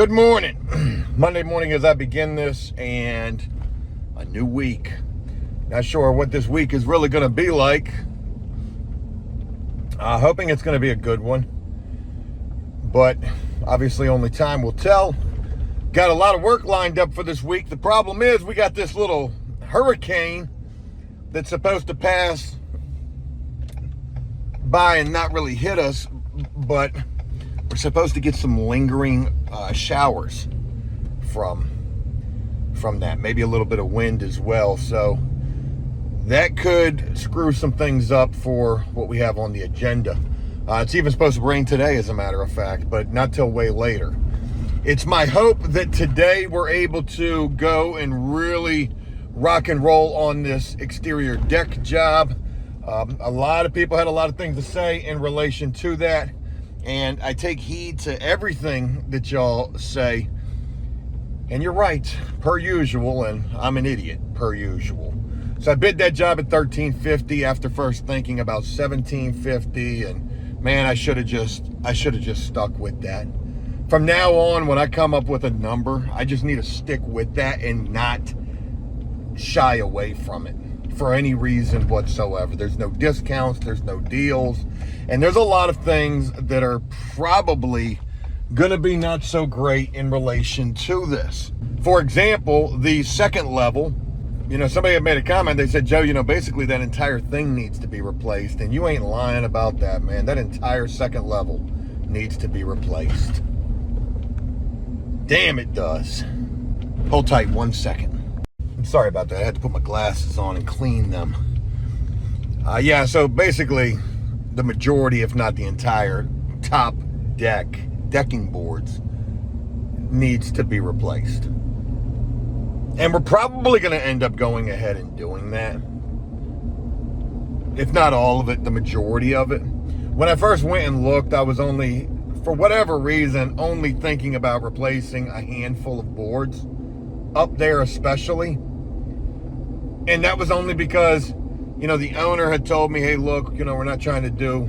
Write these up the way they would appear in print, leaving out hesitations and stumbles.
Good morning. Monday morning as I begin this and a new week. Not sure what this week is really going to be like. Hoping it's going to be a good one. But obviously only time will tell. Got a lot of work lined up for this week. The problem is we got this little hurricane that's supposed to pass by and not really hit us, but we're supposed to get some lingering showers from that. Maybe a little bit of wind as well. So that could screw some things up for what we have on the agenda. It's even supposed to rain today, as a matter of fact, but not till way later. It's my hope that today we're able to go and really rock and roll on this exterior deck job. A lot of people had a lot of things to say in relation to that, and I take heed to everything that y'all say. And you're right, per usual, and I'm an idiot, per usual. So I bid that job at $13.50 after first thinking about $17.50, and man, I should have just stuck with that. From now on, when I come up with a number, I just need to stick with that and not shy away from it for any reason whatsoever. There's no discounts, there's no deals, and there's a lot of things that are probably gonna be not so great in relation to this. For example, the second level, somebody had made a comment. They said, Joe, basically that entire thing needs to be replaced, and you ain't lying about that, man. That entire second level needs to be replaced. Damn, it does. Hold tight 1 second. I'm sorry about that. I had to put my glasses on and clean them. Yeah, so basically the majority, if not the entire top decking boards needs to be replaced. And we're probably going to end up going ahead and doing that. If not all of it, the majority of it. When I first went and looked, I was only, for whatever reason, only thinking about replacing a handful of boards, up there especially. And that was only because, the owner had told me, hey, look, we're not trying to do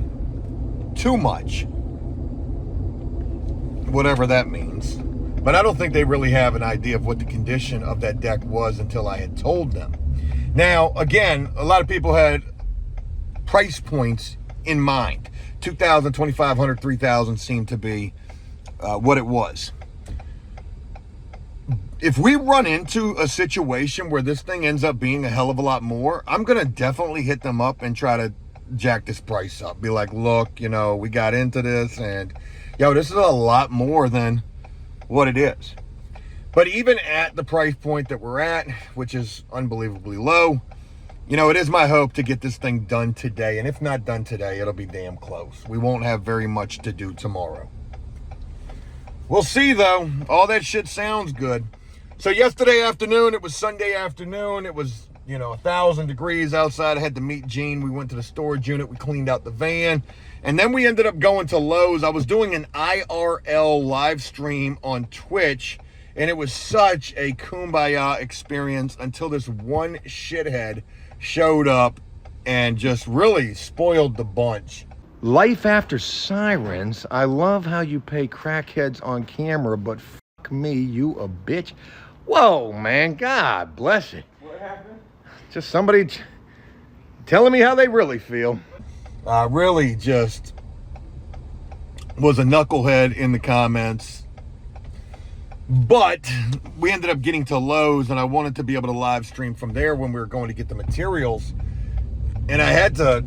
too much. Whatever that means. But I don't think they really have an idea of what the condition of that deck was until I had told them. Now, again, a lot of people had price points in mind. $2,000, $2,500, $3,000 seemed to be what it was. If we run into a situation where this thing ends up being a hell of a lot more, I'm going to definitely hit them up and try to jack this price up. Be like, look, we got into this and, this is a lot more than what it is. But even at the price point that we're at, which is unbelievably low, it is my hope to get this thing done today. And if not done today, it'll be damn close. We won't have very much to do tomorrow. We'll see, though. All that shit sounds good. So yesterday afternoon, it was Sunday afternoon. It was, 1,000 degrees outside. I had to meet Gene. We went to the storage unit. We cleaned out the van. And then we ended up going to Lowe's. I was doing an IRL live stream on Twitch, and it was such a kumbaya experience until this one shithead showed up and just really spoiled the bunch. Life after sirens. I love how you pay crackheads on camera, but fuck me, you a bitch. Whoa, man, God bless it. What happened? Just somebody telling me how they really feel. Really just was a knucklehead in the comments. But we ended up getting to Lowe's, and I wanted to be able to live stream from there when we were going to get the materials. And I had to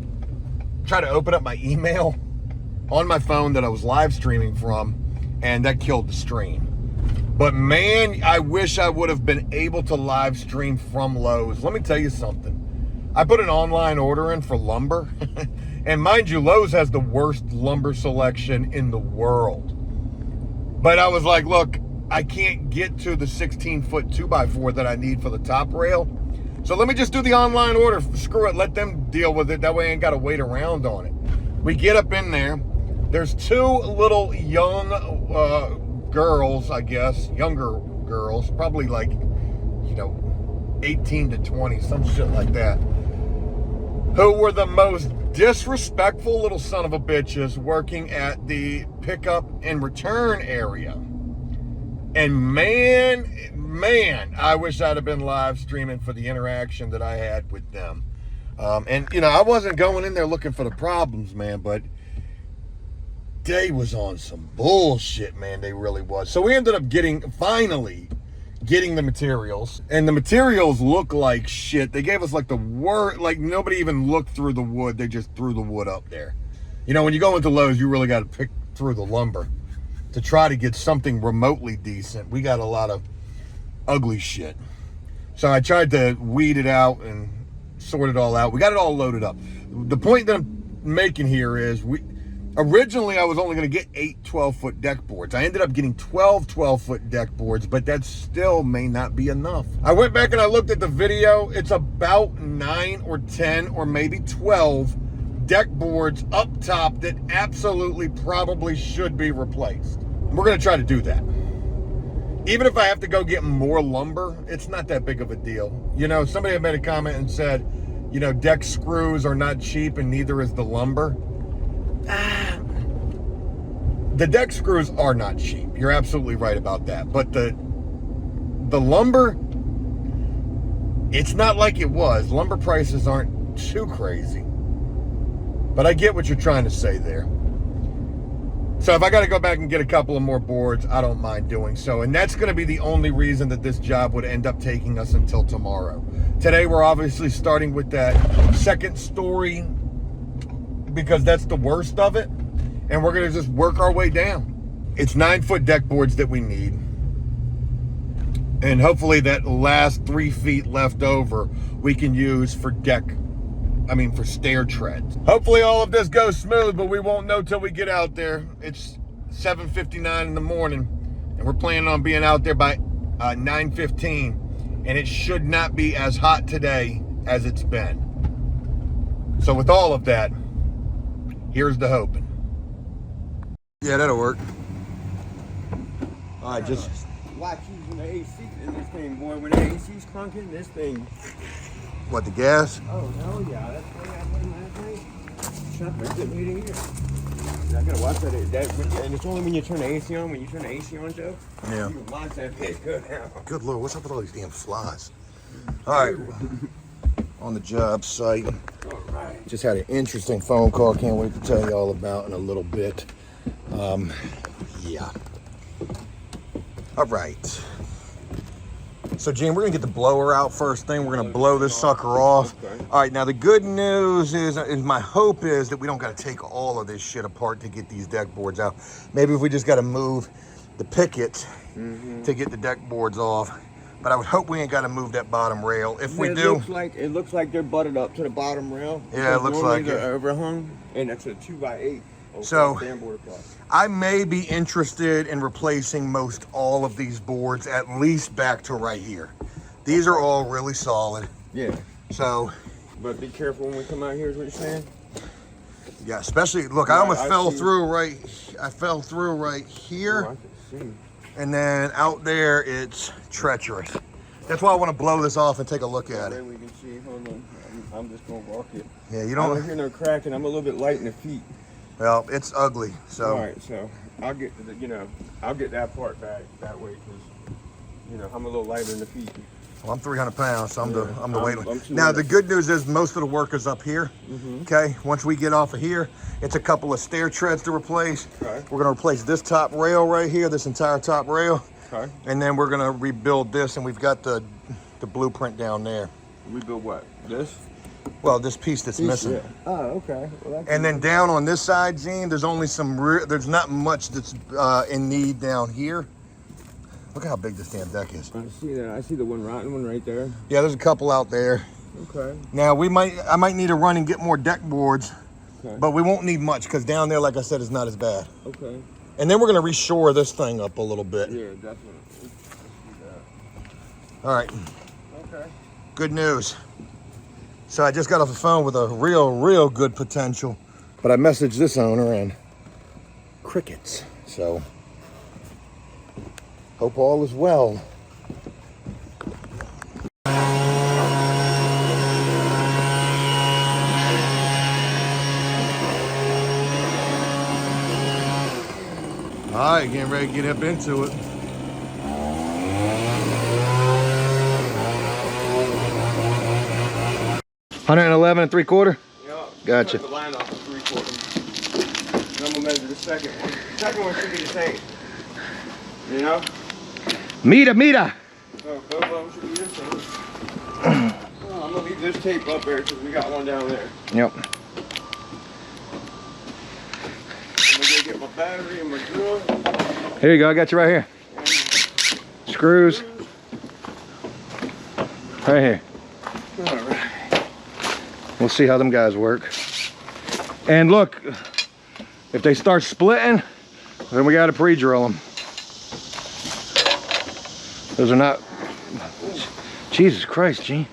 try to open up my email on my phone that I was live streaming from, and that killed the stream. But man, I wish I would have been able to live stream from Lowe's. Let me tell you something. I put an online order in for lumber. And mind you, Lowe's has the worst lumber selection in the world. But I was like, look, I can't get to the 16-foot 2x4 that I need for the top rail. So let me just do the online order. Screw it. Let them deal with it. That way I ain't got to wait around on it. We get up in there. There's two little young girls, I guess, younger girls, probably like, 18 to 20, some shit like that, who were the most disrespectful little son of a bitches working at the pickup and return area. And man, I wish I'd have been live streaming for the interaction that I had with them. And, you know, I wasn't going in there looking for the problems, man, but they was on some bullshit, man. They really was. So we ended up finally getting the materials. And the materials look like shit. They gave us like like nobody even looked through the wood. They just threw the wood up there. You know, when you go into Lowe's, you really got to pick through the lumber to try to get something remotely decent. We got a lot of ugly shit. So I tried to weed it out and sort it all out. We got it all loaded up. The point that I'm making here is originally I was only going to get 8 12-foot deck boards. I ended up getting 12 12-foot deck boards, but that still may not be enough. I went back and I looked at the video. It's about 9 or 10 or maybe 12 deck boards up top that absolutely probably should be replaced. We're going to try to do that. Even if I have to go get more lumber, it's not that big of a deal. You know, somebody had made a comment and said, you know, deck screws are not cheap and neither is the lumber. The deck screws are not cheap. You're absolutely right about that. But the lumber, it's not like it was. Lumber prices aren't too crazy. But I get what you're trying to say there. So if I got to go back and get a couple of more boards, I don't mind doing so. And that's going to be the only reason that this job would end up taking us until tomorrow. Today, we're obviously starting with that second story because that's the worst of it. And we're going to just work our way down. It's 9-foot deck boards that we need. And hopefully that last 3 feet left over, we can use for for stair treads. Hopefully all of this goes smooth, but we won't know till we get out there. It's 7:59 in the morning, and we're planning on being out there by 9:15, and it should not be as hot today as it's been. So with all of that, here's the hoping. Yeah, that'll work. All right, just watch using the AC in this thing, boy. When the AC's clunking, this thing. What, the gas? Oh, hell yeah. That's the way I put in that thing. Shut the good meeting here. I gotta watch that. And it's only when you turn the AC on, Joe. Yeah. You can watch that bitch go down. Good Lord, what's up with all these damn flies? All right, on the job site. All right. Just had an interesting phone call. Can't wait to tell you all about in a little bit. Yeah. All right. So, Gene, we're going to get the blower out first thing. We're going to blow this sucker off. Okay. All right, now the good news is my hope is that we don't got to take all of this shit apart to get these deck boards out. Maybe if we just got to move the pickets to get the deck boards off. But I would hope we ain't got to move that bottom rail. If we do... It looks like they're butted up to the bottom rail. Yeah, it looks like they're it. overhung, and that's a 2x8. So, I may be interested in replacing most all of these boards, at least back to right here. These are all really solid. Yeah. So. But be careful when we come out here, is what you're saying? Yeah, especially, look, I almost fell through right here. Oh, I can see. And then out there, it's treacherous. That's why I want to blow this off and take a look at it. We can see, hold on. I'm just going to walk it. Yeah, you don't. I don't hear no cracking. I'm a little bit light in the feet. Well, it's ugly, so. All right, so I'll get I'll get that part back that way because, I'm a little lighter in the feet. Well, I'm 300 pounds, so I'm the weight. I'm Now, the good news is most of the work is up here. Okay, once we get off of here, it's a couple of stair treads to replace. Okay. We're gonna replace this top rail right here, this entire top rail. Okay. And then we're gonna rebuild this, and we've got the blueprint down there. Rebuild what? This? Well, this piece that's missing. Yeah. Oh, okay. Well, And then down on this side, Gene, there's only there's not much that's in need down here. Look at how big this damn deck is. I see that. I see the one rotten one right there. Yeah, there's a couple out there. Okay. Now, I might need to run and get more deck boards, okay. But we won't need much because down there, like I said, is not as bad. Okay. And then we're going to reshore this thing up a little bit. Yeah, definitely. Let's see that. All right. Okay. Good news. So I just got off the phone with a real good potential. But I messaged this owner and crickets. So hope all is well. All right, getting ready to get up into it. 111 3/4? Yeah. Gotcha. Cut the line off to 3/4. And I'm gonna measure the second one. The second one should be the same. You know? Mita. So both of them should be the same. I'm gonna leave this tape up there because we got one down there. Yep. I'm gonna go get my battery and my drill. Here you go. I got you right here. Screws. Right here. All right. We'll see how them guys work. And look, if they start splitting, then we got to pre-drill them. Those are not. Jesus Christ, Gene.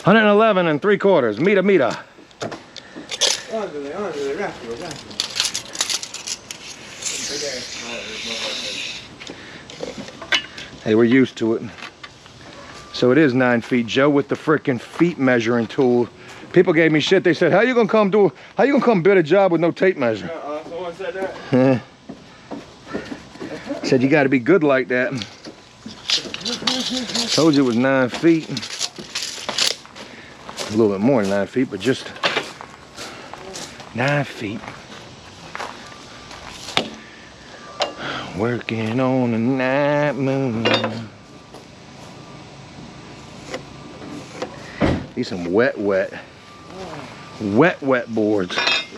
111 3/4. Mita. Under the rascal. Hey, we're used to it. So it is 9 feet. Joe with the frickin' feet measuring tool. People gave me shit. They said, how you gonna come build a job with no tape measure? Someone said that? Said you gotta be good like that. Told you it was 9 feet. A little bit more than 9 feet, but just 9 feet. Working on a night moon. These some wet boards.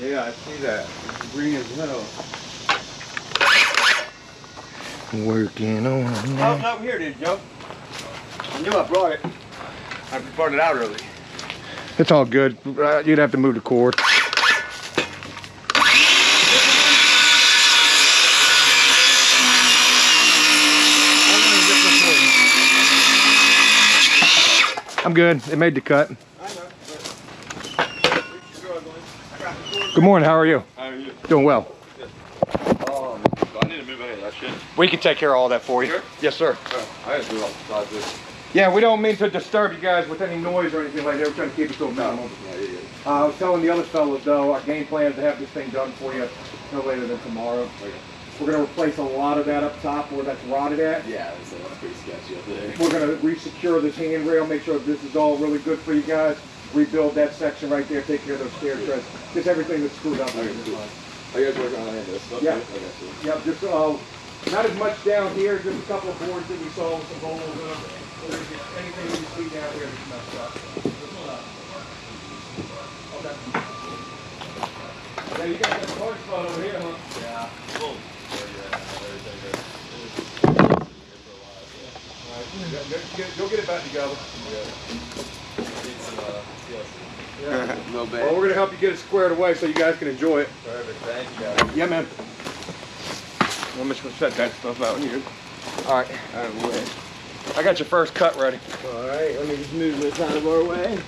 Yeah, I see that. It's green as hell. Working on a Oh, night. no, here it is, Joe. I knew I brought it. I brought it out early. It's all good. You'd have to move the cord. I'm good. It made the cut. I know, but we're struggling. I got the cord. Good morning. How are you? How are you? Doing well. So I need to move any of that shit. We can take care of all that for you. Sure? Yes, sir. I just do all besides this. Yeah, we don't mean to disturb you guys with any noise or anything like that. We're trying to keep it to a minimum. I was telling the other fellas, though, our game plan is to have this thing done for you no later than tomorrow. Okay. We're going to replace a lot of that up top where that's rotted at. Yeah, that's pretty sketchy up there. We're going to re-secure this handrail, make sure this is all really good for you guys. Rebuild that section right there, take care of those stair treads. Just everything that's screwed up. Are you guys working on any of this stuff? Yeah. Okay, Yep, just not as much down here, just a couple of boards that we saw with some holes in them. Anything you see down here that's messed up. Okay. Yeah, you got that hard spot over here, huh? Yeah. Cool. You'll get it back together. Yeah. A little bit. Well, we're going to help you get it squared away so you guys can enjoy it. Perfect. Thank you, guys. Yeah, man. I'm just going to set that stuff out here. All right. Out of the way. I got your first cut ready. All right. Let me just move this out of our way.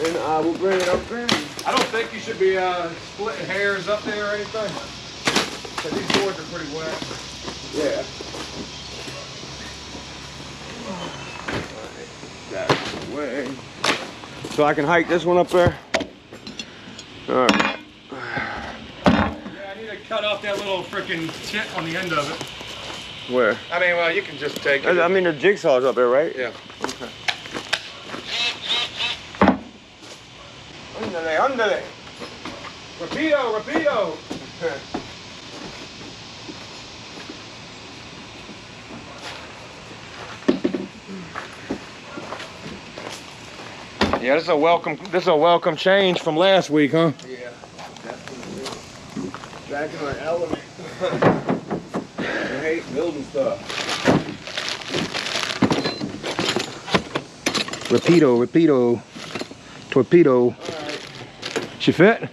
And I will bring it up there. I don't think you should be splitting hairs up there or anything. Because these boards are pretty wet. Yeah. That's the way. So I can hike this one up there? Alright. Yeah, I need to cut off that little freaking tip on the end of it. Where? I mean, well, you can just take it. I mean, the jigsaw's up there, right? Yeah. Okay. Underlay. Rapido. Yeah, this is a welcome change from last week, huh? Yeah, definitely. Back in our element. I hate building stuff. Rapido. Torpedo. Alright. She fit?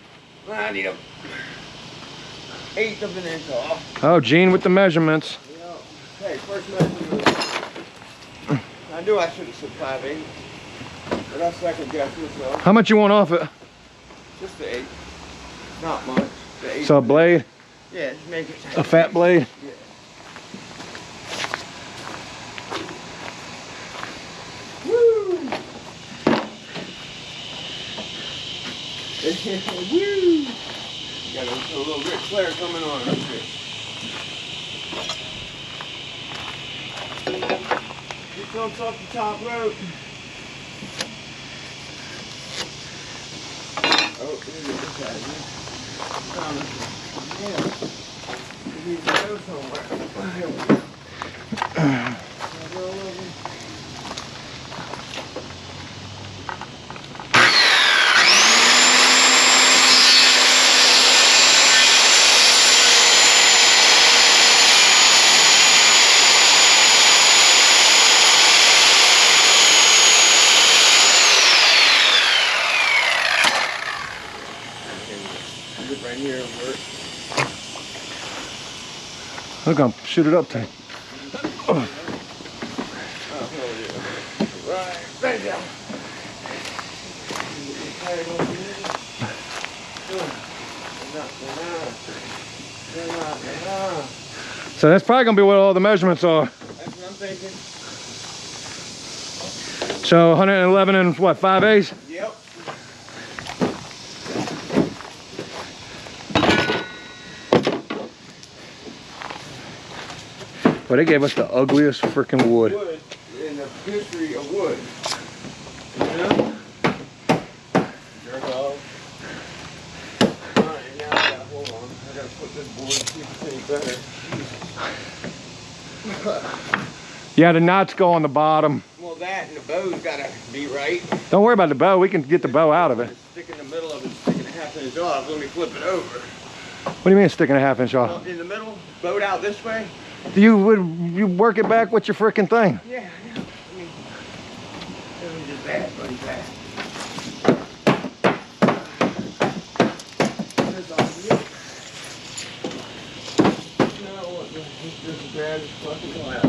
I need a 1/8 of an inch off. Oh, Gene with the measurements. Yeah. Hey, first measurement. I knew I should have said 5/8. But I second guessed myself. How much you want off it? Just the 8. Not much. The 8. So a blade? Yeah, just make it. A fat blade? Yeah. Woo! Woo! Got a little Ric Flair coming on right there. Jumps off the top rope. Oh, there's this guy. Yeah. We need to go somewhere. Here we go. Right here, work. Look, I'm shoot it up to him. Oh, right, there you go. So that's probably gonna be what all the measurements are. That's what I'm thinking. So 111 and what, 5/8? Yep. Well, they gave us the ugliest freaking wood. Wood in the history of wood. You know? Jerk off. Alright, now I gotta hold on. I gotta put this board and see if it's any better. Yeah, the knots go on the bottom. Well, that and the bow's gotta be right. Don't worry about the bow. We can get the bow out of it. Stick in the middle of it, sticking a ½ inch off. Let me flip it over. What do you mean sticking a ½ inch off? Well, in the middle, bowed out this way. Do you work it back with your freaking thing? Yeah, I know. I mean, it was just bad, buddy, bad. This off here. No, it's just as bad as fucking glass.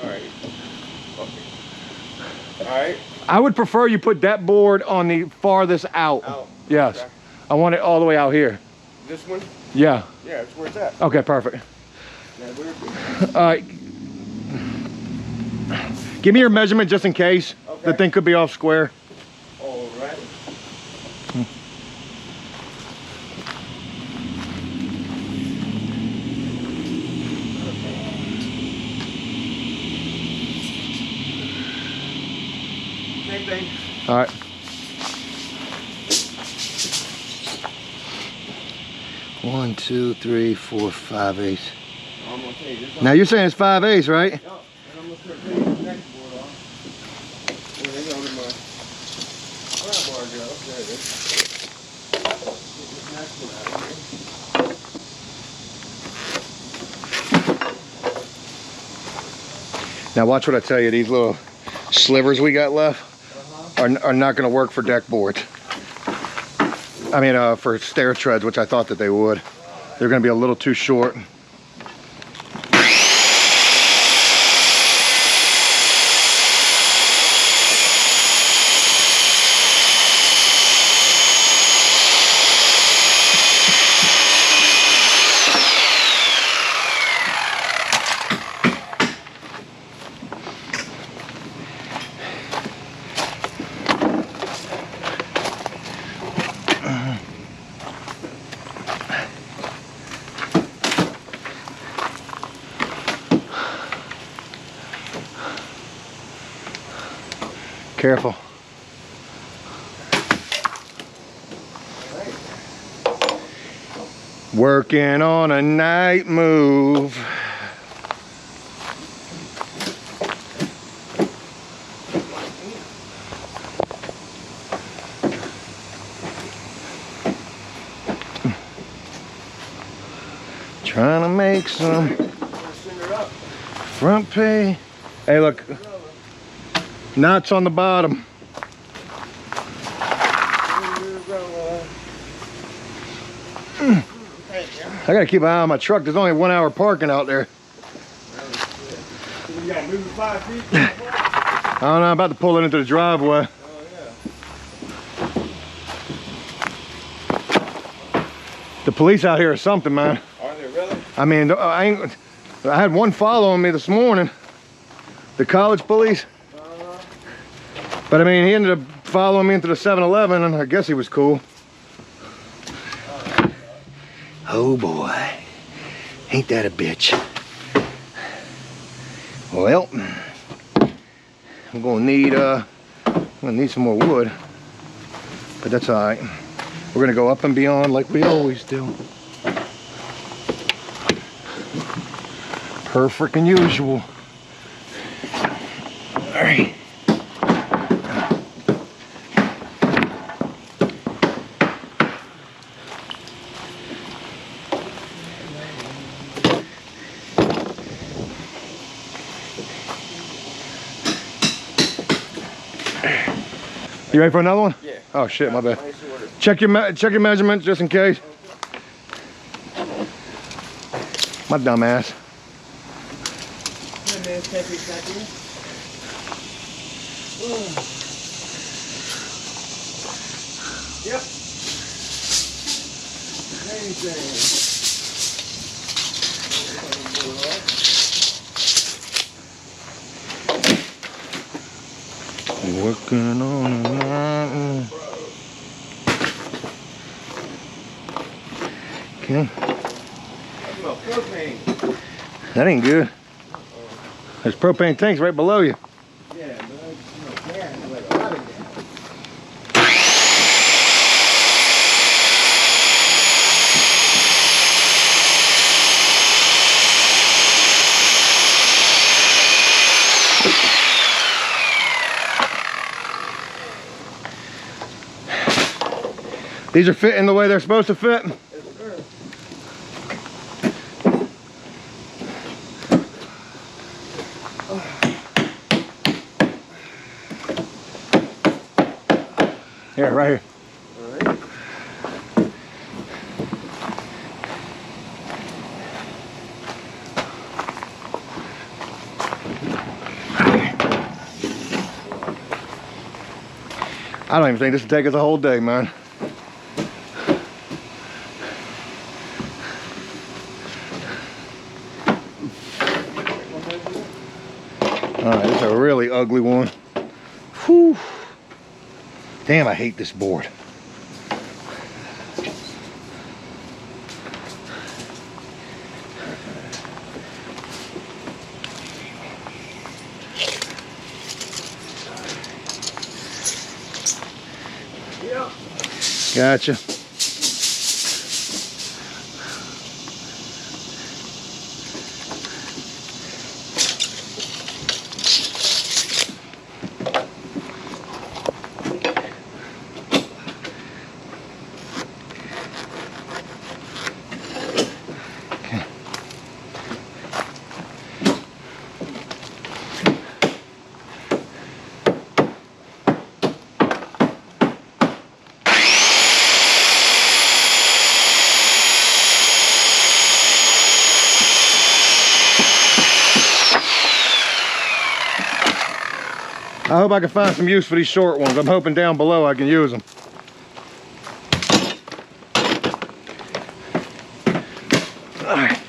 Alright. Alright. I would prefer you put that board on the farthest out. Out. Yes. Okay. I want it all the way out here. This one? Yeah. Yeah, it's where it's at. Okay, perfect. Yeah, where All right. Give me your measurement just in case. Okay. The thing could be off square. all right. Same thing. All right. One, 2, 3, 4, 5/8. I'm gonna take this Now you're saying it's 5/8, right? Yep, and I'm gonna start taking the next board off. Where they go to my flat bar go. There it is. Get this next one out of here. Now watch what I tell you. These little slivers we got left are not going to work for deck boards. I mean, for stair treads, which I thought that they would. They're going to be a little too short. Careful. Working on a night move. Trying to make some front pay. Hey, look. Knots on the bottom. I gotta keep an eye on my truck. There's only 1 hour parking out there. You gotta move 5 feet. I don't know, I'm about to pull it into the driveway. Oh, yeah. The police out here or something, man. Are they really? I mean, I had one following me this morning. The college police. But I mean, he ended up following me into the 7-Eleven, and I guess he was cool. Oh boy, ain't that a bitch. Well, I'm gonna need some more wood, but that's all right. We're gonna go up and beyond like we always do. Per freaking usual. All right. You ready for another one? Yeah. Oh shit, my bad. Nice order. Check your measurements just in case. My dumb ass. Yep. Anything. Working on a mountain. Okay. That's about propane. That ain't good. There's propane tanks right below you. Yeah, but I smell gas, like a lot of gas. These are fitting the way they're supposed to fit. Yes, sir. Here, right here. All right. I don't even think this will take us a whole day, man. Alright, this is a really ugly one. Whew. Damn, I hate this board. Yep. Gotcha. I hope I can find some use for these short ones. I'm hoping down below I can use them. All right.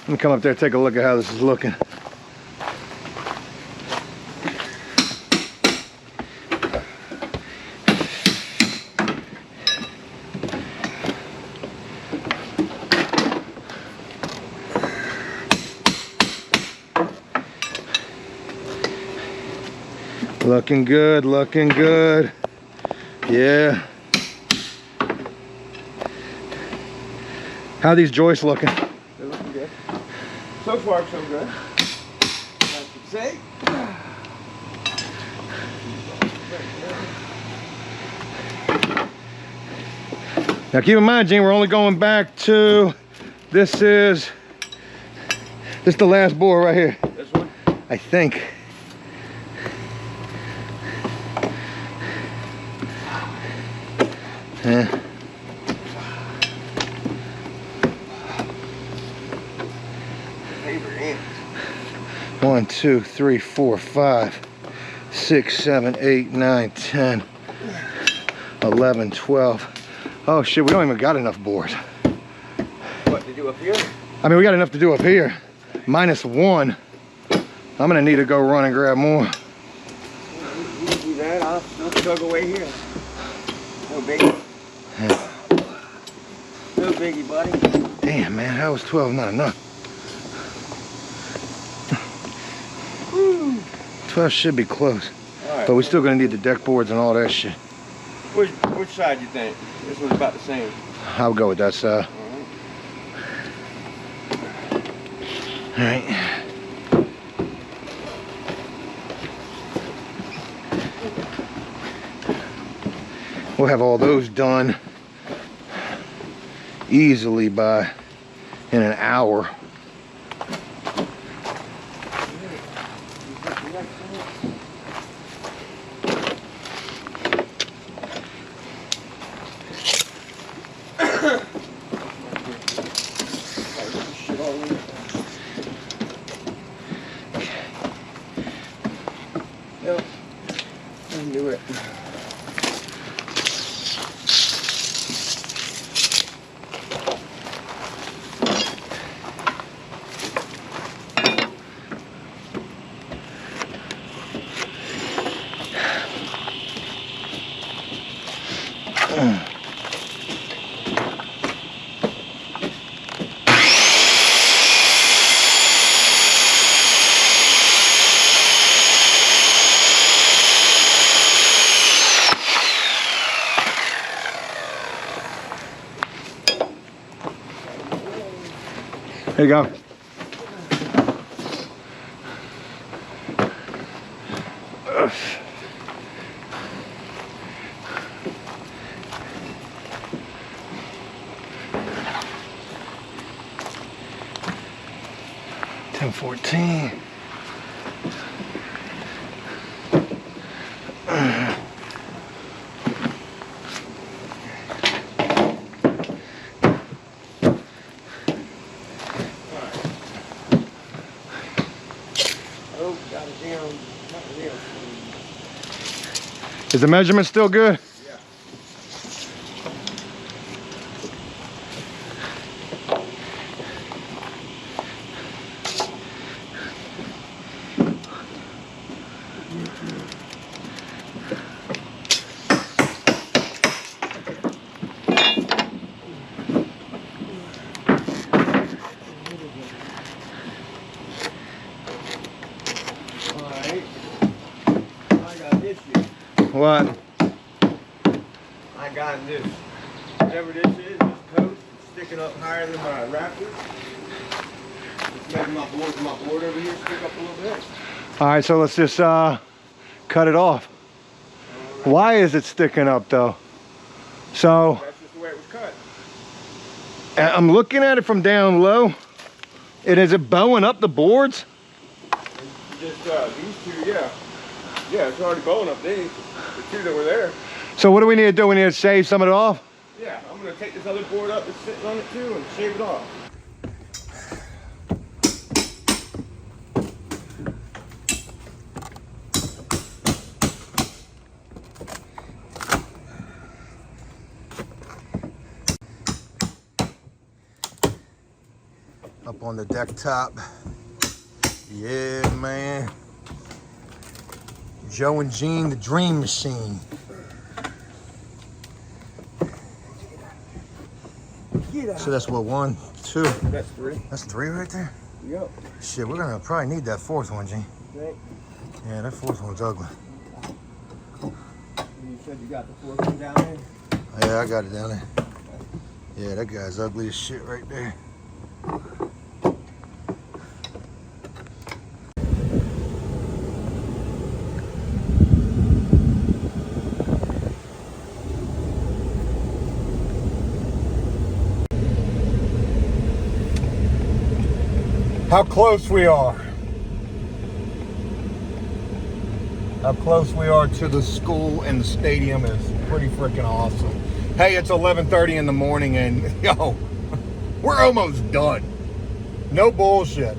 Let me come up there and take a look at how this is looking. Looking good, looking good. Yeah. How are these joists looking? They're looking good. So far, so good. I could say. Now keep in mind, Gene, we're only going back to, this is the last board right here. This one? I think. Yeah. Favorite ant. 1, 2, 3, 4, 5, 6, 7, 8, 9, 10, 11, 12. Oh shit, we don't even got enough boards. What, to do up here? I mean, we got enough to do up here. -1. I'm gonna need to go run and grab more. You can do that. I'll tug away here. No biggie. No biggie, buddy. Damn, man, how was 12 not enough? 12 should be close. All right. But we're still gonna need the deck boards and all that shit. Which side you think? This one's about the same. I'll go with that side. All right. We'll have all those done easily in an hour. Yep. I can do it. There you go. $10.14. Oh, got it down. Got it down. Is the measurement still good? Yeah. What? I got this. Whatever this is, this post is sticking up higher than my rafters. It's making my board over here stick up a little bit. All right, so let's just cut it off. Right. Why is it sticking up though? So That's just the way it was cut. I'm looking at it from down low. Is it bowing up the boards? And just these two, yeah. Yeah, it's already bowing up these. The two that were there. So what do we need to do? We need to shave some of it off? Yeah, I'm gonna take this other board up that's sitting on it too and shave it off. Up on the deck top. Yeah, man. Joe and Gene, the dream machine. So that's what, 1, 2. That's 3. That's 3 right there? Yep. Shit, we're gonna probably need that 4th one, Gene. Okay. Yeah, that 4th one's ugly. And you said you got the 4th one down there? Yeah, I got it down there. Yeah, that guy's ugly as shit right there. how close we are. How close we are to the school and the stadium is pretty freaking awesome. Hey, it's 11:30 in the morning and yo, we're almost done. No bullshit.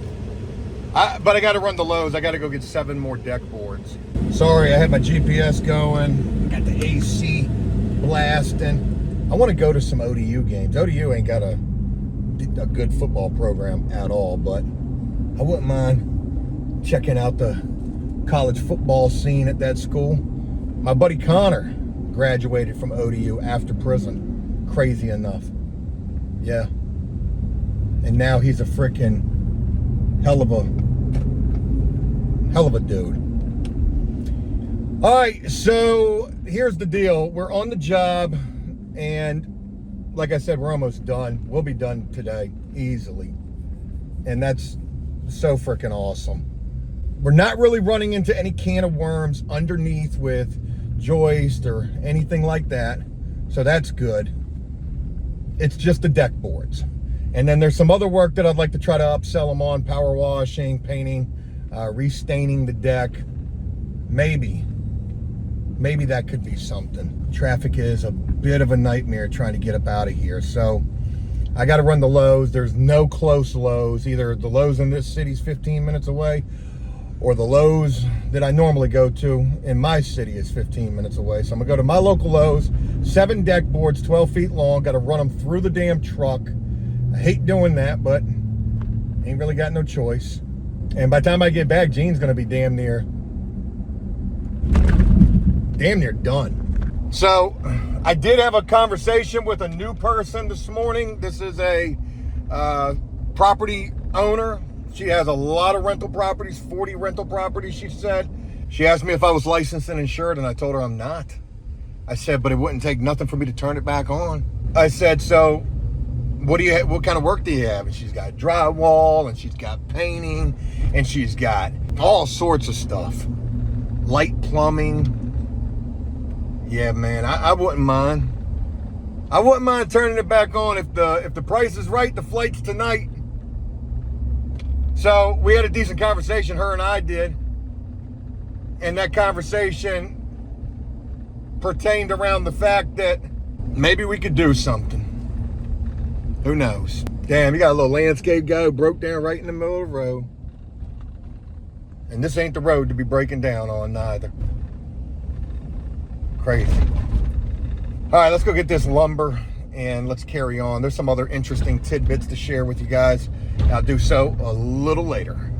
But I gotta run to Lowe's. I gotta go get 7 more deck boards. Sorry, I had my GPS going. Got the AC blasting. I want to go to some ODU games. ODU ain't got a good football program at all, but I wouldn't mind checking out the college football scene at that school. My buddy Connor graduated from ODU after prison, crazy enough. Yeah. And now he's a freaking hell of a dude. All right, so here's the deal. We're on the job, and like I said, we're almost done. We'll be done today, easily. And that's so freaking awesome. We're not really running into any can of worms underneath with joist or anything like that. So that's good. It's just the deck boards. And then there's some other work that I'd like to try to upsell them on. Power washing, painting, restaining the deck. Maybe that could be something. Traffic is a bit of a nightmare trying to get up out of here. So I got to run the Lowe's. There's no close Lowe's. Either the Lowe's in this city's 15 minutes away, or the Lowe's that I normally go to in my city is 15 minutes away. So I'm gonna go to my local Lowe's, 7 deck boards, 12 feet long. Got to run them through the damn truck. I hate doing that, but ain't really got no choice. And by the time I get back, Gene's gonna be damn near done. So I did have a conversation with a new person this morning. This is a property owner. She has a lot of rental properties, 40 rental properties, she said. She asked me if I was licensed and insured, and I told her I'm not. I said, but it wouldn't take nothing for me to turn it back on. I said, so what kind of work do you have? And she's got drywall, and she's got painting, and she's got all sorts of stuff. Light plumbing. Yeah, man, I wouldn't mind. I wouldn't mind turning it back on if the price is right. The flight's tonight. So we had a decent conversation, her and I did. And that conversation pertained around the fact that maybe we could do something. Who knows? Damn, you got a little landscape guy who broke down right in the middle of the road. And this ain't the road to be breaking down on neither. Crazy. All right, let's go get this lumber and let's carry on. There's some other interesting tidbits to share with you guys. I'll do so a little later.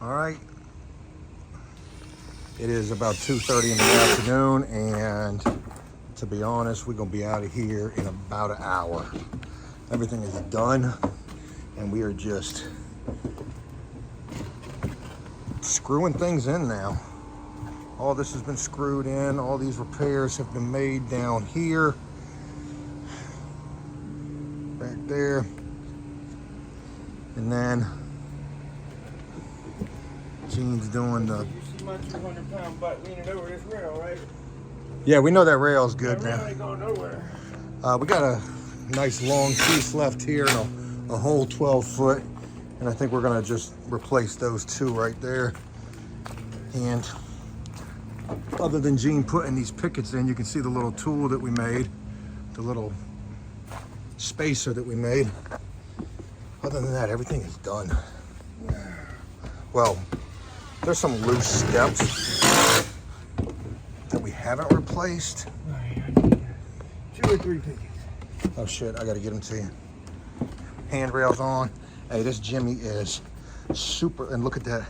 All right. It is about 2:30 in the afternoon, and to be honest, we're gonna be out of here in about an hour. Everything is done, and we are just screwing things in now. All this has been screwed in. All these repairs have been made down here, back there, and then Gene's doing the. You see my 200-pound butt leaning over this rail, right? Yeah, we know that rail's good That rail now. ain't going nowhere. We got a nice long piece left here, and a whole 12-foot, and I think we're gonna just replace those 2 right there. And other than Gene putting these pickets in, you can see the little tool that we made, the little spacer that we made. Other than that, everything is done. Well, there's some loose steps that we haven't replaced. 2 or 3 pickets. Oh shit, I gotta get them to you. Handrails on. Hey, this Jimmy is super, and look at that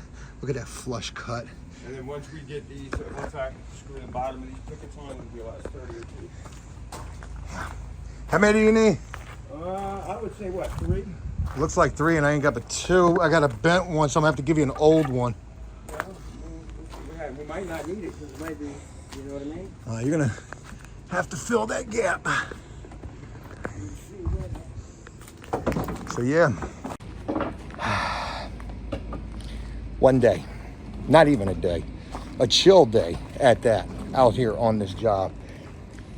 flush cut. And then once we get these, once I screw the bottom of these pickets on, it'll be about 30 or 2. How many do you need? I would say what, 3? Looks like 3, and I ain't got but 2. I got a bent one, so I'm gonna have to give you an old one. Well, we might not need it because it might be, you know what I mean? You're gonna have to fill that gap. So yeah. One day, not even a day, a chill day at that, out here on this job.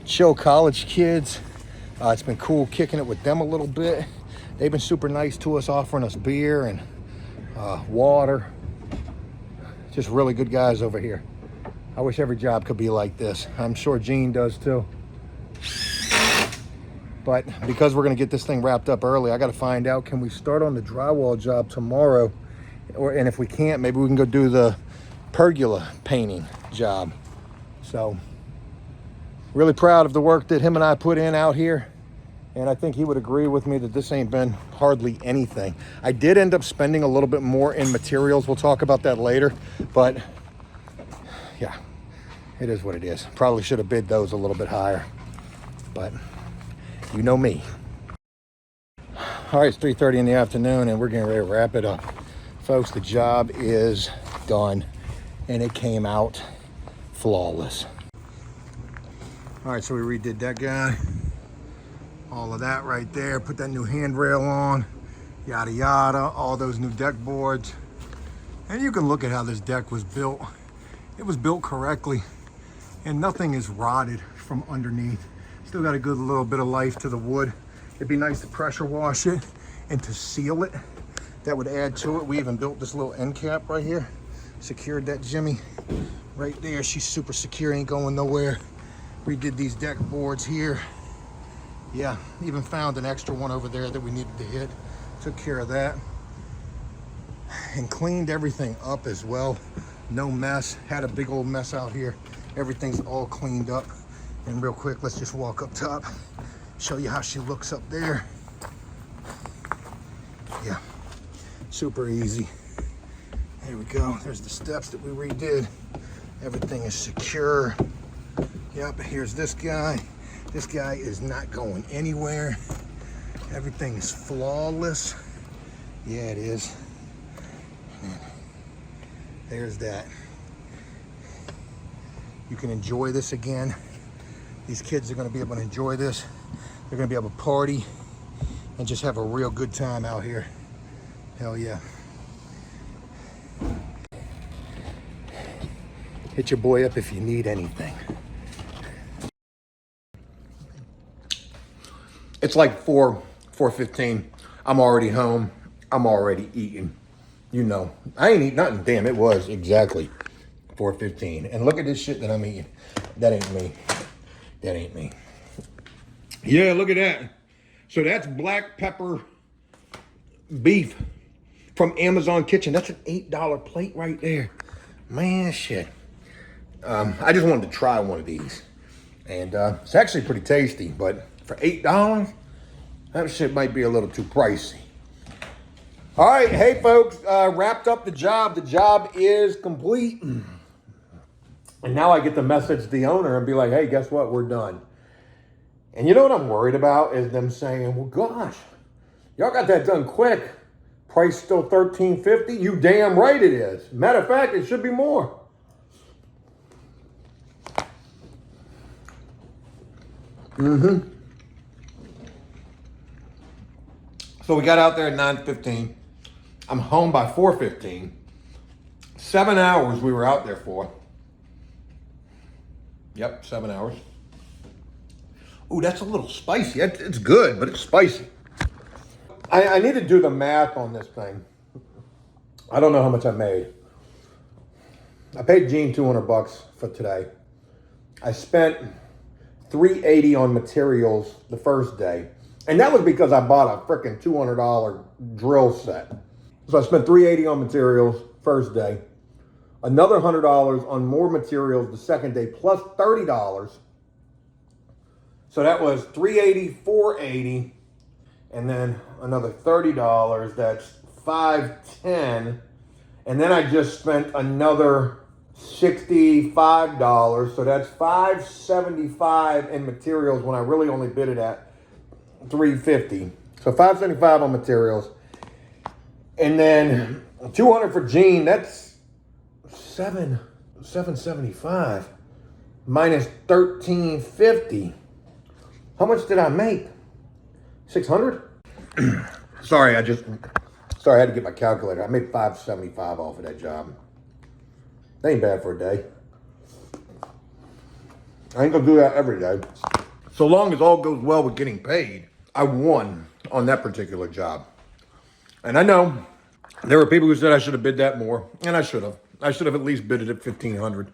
Chill college kids, It's been cool kicking it with them a little bit. They've been super nice to us, offering us beer and water. Just really good guys over here. I wish every job could be like this. I'm sure Gene does too. But because we're gonna get this thing wrapped up early, I gotta find out, can we start on the drywall job tomorrow? And if we can't, maybe we can go do the pergola painting job. So, really proud of the work that him and I put in out here. And I think he would agree with me that this ain't been hardly anything. I did end up spending a little bit more in materials. We'll talk about that later. But yeah, it is what it is. Probably should have bid those a little bit higher. But you know me. All right, it's 3:30 in the afternoon and we're getting ready to wrap it up. Folks, the job is done and it came out flawless. All right, so we redid that guy. All of that right there, put that new handrail on, yada yada, all those new deck boards. And you can look at how this deck was built. It was built correctly and nothing is rotted from underneath. Still got a good little bit of life to the wood. It'd be nice to pressure wash it and to seal it. That would add to it. We even built this little end cap right here. Secured that Jimmy right there. She's super secure, ain't going nowhere. Redid these deck boards here. Yeah, even found an extra one over there that we needed to hit. Took care of that. And cleaned everything up as well. No mess. Had a big old mess out here. Everything's all cleaned up. And real quick, let's just walk up top. Show you how she looks up there. Yeah, super easy. There we go. There's the steps that we redid. Everything is secure. Yep, here's this guy. This guy is not going anywhere. Everything is flawless. Yeah, it is. And there's that. You can enjoy this again. These kids are going to be able to enjoy this. They're going to be able to party and just have a real good time out here. Hell yeah. Hit your boy up if you need anything. It's like 4:15. I'm already home. I'm already eating. You know, I ain't eat nothing. Damn, it was exactly 4:15. And look at this shit that I'm eating. That ain't me. That ain't me. Yeah, look at that. So that's black pepper beef from Amazon Kitchen. That's an $8 plate right there. Man, shit. I just wanted to try one of these. And it's actually pretty tasty, but for $8, that shit might be a little too pricey. All right, hey folks, wrapped up the job. The job is complete. And now I get to message the owner and be like, hey, guess what? We're done. And you know what I'm worried about is them saying, well, gosh, y'all got that done quick. Price still $13.50? You damn right it is. Matter of fact, it should be more. So we got out there at 9:15. I'm home by 4:15. 7 hours we were out there for. Yep, 7 hours. Ooh, that's a little spicy. It's good, but it's spicy. I need to do the math on this thing. I don't know how much I made. I paid Gene $200 for today. I spent $380 on materials the first day. And that was because I bought a freaking $200 drill set. So I spent $380 on materials first day. Another $100 on more materials the second day, plus $30. So that was $380, $480, and then another $30. That's $510. And then I just spent another $65. So that's $575 in materials when I really only bid it at $350. So $575 on materials. And then $200 for Gene. That's $775 minus $1350. How much did I make? $600? Sorry, I had to get my calculator. I made $575 off of that job. That ain't bad for a day. I ain't gonna do that every day. so long as all goes well with getting paid, I won on that particular job. And I know there were people who said I should have bid that more, and I should have. I should have at least bid it at $1,500.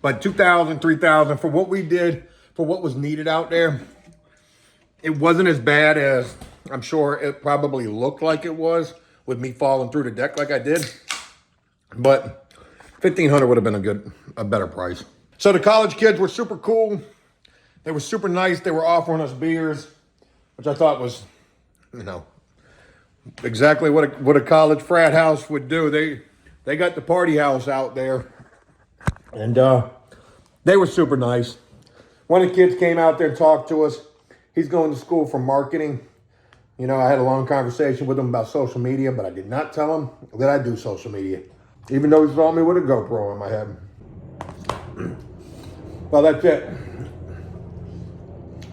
But $2,000, $3,000 for what we did, for what was needed out there, it wasn't as bad as I'm sure it probably looked like it was with me falling through the deck like I did. But $1,500 would have been a better price. So the college kids were super cool. They were super nice. They were offering us beers, which I thought was, exactly what a college frat house would do. They got the party house out there, and they were super nice. One of the kids came out there and talked to us. He's going to school for marketing. I had a long conversation with him about social media, but I did not tell him that I do social media, even though he saw me with a GoPro on my head. Well, that's it.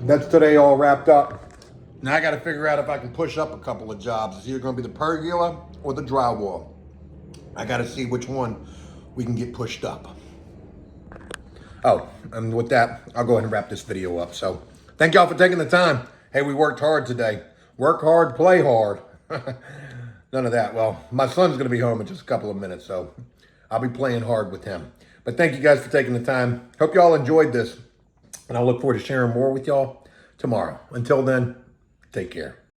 That's today all wrapped up. Now I got to figure out if I can push up a couple of jobs. It's either going to be the pergola or the drywall. I got to see which one we can get pushed up. Oh, and with that, I'll go ahead and wrap this video up. So thank y'all for taking the time. Hey, we worked hard today. Work hard, play hard. None of that. Well, my son's going to be home in just a couple of minutes, so I'll be playing hard with him. But thank you guys for taking the time. Hope y'all enjoyed this, and I look forward to sharing more with y'all tomorrow. Until then, take care.